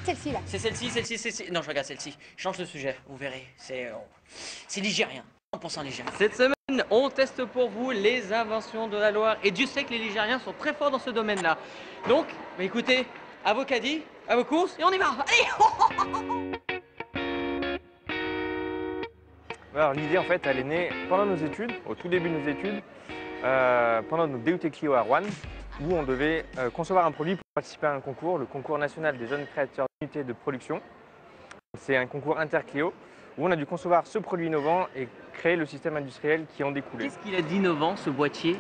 celle-ci là. C'est celle-ci, celle-ci. Non, je regarde celle-ci. Je change de sujet, vous verrez. C'est ligérien. 100% ligérien. Cette semaine, on teste pour vous les inventions de la Loire. Et Dieu sait que les Ligériens sont très forts dans ce domaine-là. Donc, bah écoutez, à vos caddies, à vos courses, et on y va. Allez. Alors l'idée en fait elle est née pendant nos études, au tout début de nos études, pendant notre DUT Clio à Rouen, où on devait concevoir un produit pour participer à un concours, le concours national des jeunes créateurs d'unités de production. C'est un concours interclio où on a dû concevoir ce produit innovant et créer le système industriel qui en découlait. Qu'est-ce qu'il a d'innovant, ce boîtier?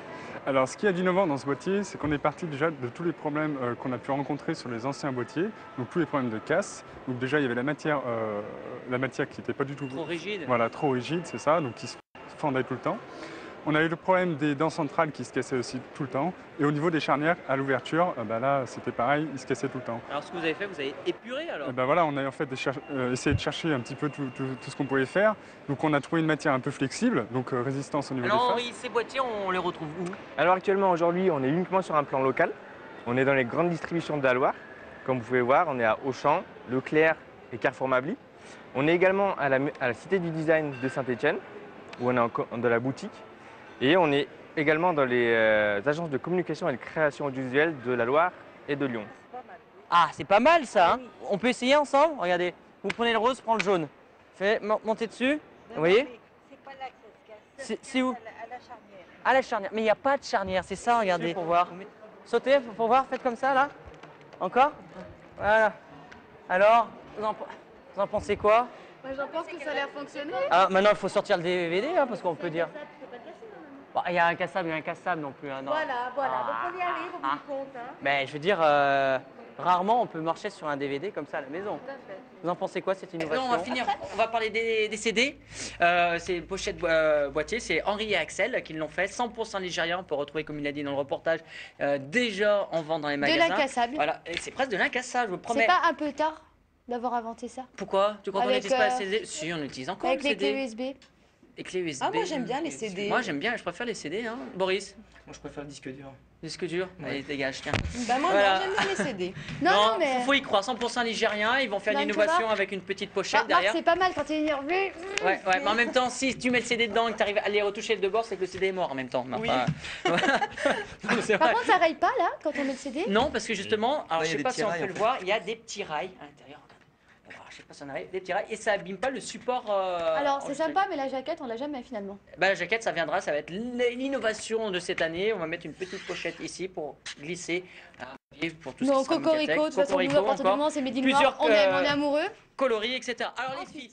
Alors, ce qu'il y a d'innovant dans ce boîtier, c'est qu'on est parti déjà de tous les problèmes qu'on a pu rencontrer sur les anciens boîtiers, donc tous les problèmes de casse. Donc déjà, il y avait la matière qui n'était pas du tout... Trop rigide. Voilà, trop rigide, c'est ça, donc qui se fendait tout le temps. On a eu le problème des dents centrales qui se cassaient aussi tout le temps. Et au niveau des charnières, à l'ouverture, là, c'était pareil, ils se cassaient tout le temps. Alors, ce que vous avez fait, vous avez épuré alors? Voilà, on a en fait essayé de chercher un petit peu tout ce qu'on pouvait faire. Donc on a trouvé une matière un peu flexible, donc résistance au niveau des faces. Alors, oui, ces boîtiers, on les retrouve où? Alors actuellement aujourd'hui on est uniquement sur un plan local. On est dans les grandes distributions de la Loire. Comme vous pouvez voir, on est à Auchan, Leclerc et Carrefour Mably. On est également à la Cité du Design de Saint-Étienne, où on est dans la boutique. Et on est également dans les agences de communication et de création audiovisuelle de la Loire et de Lyon. Ah, c'est pas mal ça, hein. On peut essayer ensemble? Regardez, vous prenez le rose, je prends le jaune. Montez dessus, vous voyez? C'est pas là que ça se casse. C'est où? À la charnière. À la charnière. Mais il n'y a pas de charnière, c'est ça, regardez. Pour voir. Sautez, pour voir, faites comme ça, là. Encore? Voilà. Alors, vous en pensez quoi? Moi j'en pense que ça a l'air fonctionner. Ah, maintenant, il faut sortir le DVD, hein, parce qu'on peut dire. Bon, il y a un incassable non plus. Hein, non. Voilà. Donc on y arrive au bout du compte. Hein. Mais je veux dire, rarement on peut marcher sur un DVD comme ça à la maison. Tout à fait. Vous en pensez quoi, cette innovation? On va finir, on va parler des CD. C'est pochette boîtier, c'est Henri et Axel qui l'ont fait, 100% nigérien. On peut retrouver, comme il a dit dans le reportage, déjà en vente dans les magasins. De l'incassable. Voilà, et c'est presque de l'incassable, je vous promets. C'est pas un peu tard d'avoir inventé ça? Pourquoi? Tu crois qu'on Avec, n'utilise pas les CD? Si, on utilise encore Avec les les clés CD. USB. Les clés USB. Ah, moi j'aime bien les CD. Moi j'aime bien, je préfère les CD, hein. Boris? Moi, je préfère le disque dur. Disque dur? Allez, dégage, tiens. Bah moi Voilà. non, j'aime bien les CD. Non, mais. Faut y croire, 100% nigérien, ils vont faire Non, une tu innovation vois. avec une petite pochette Marc, derrière. c'est pas mal quand t'es énervé. Ouais, mais en même temps, si tu mets le CD dedans et que tu arrives à les retoucher le bord, c'est que le CD est mort en même temps. Oui. C'est Par vrai. contre, ça raille pas là quand on met le CD? Non, parce que justement, alors Ouais, je il y a sais des pas petits si on rails, peut en le fait. voir, il y a des petits rails à l'intérieur. Alors, je sais pas si on arrive, des petits rails et ça abîme pas le support. Alors c'est sympa, mais la jaquette on l'a jamais finalement. Bah, la jaquette, ça viendra, ça va être l'innovation de cette année. On va mettre une petite pochette ici pour glisser. Pour tout ce Non, qui sera Cocorico, de toute façon, nous, à partir du encore. moment c'est Made in Plusieurs, Loire, on est amoureux. coloris, etc. Alors les filles.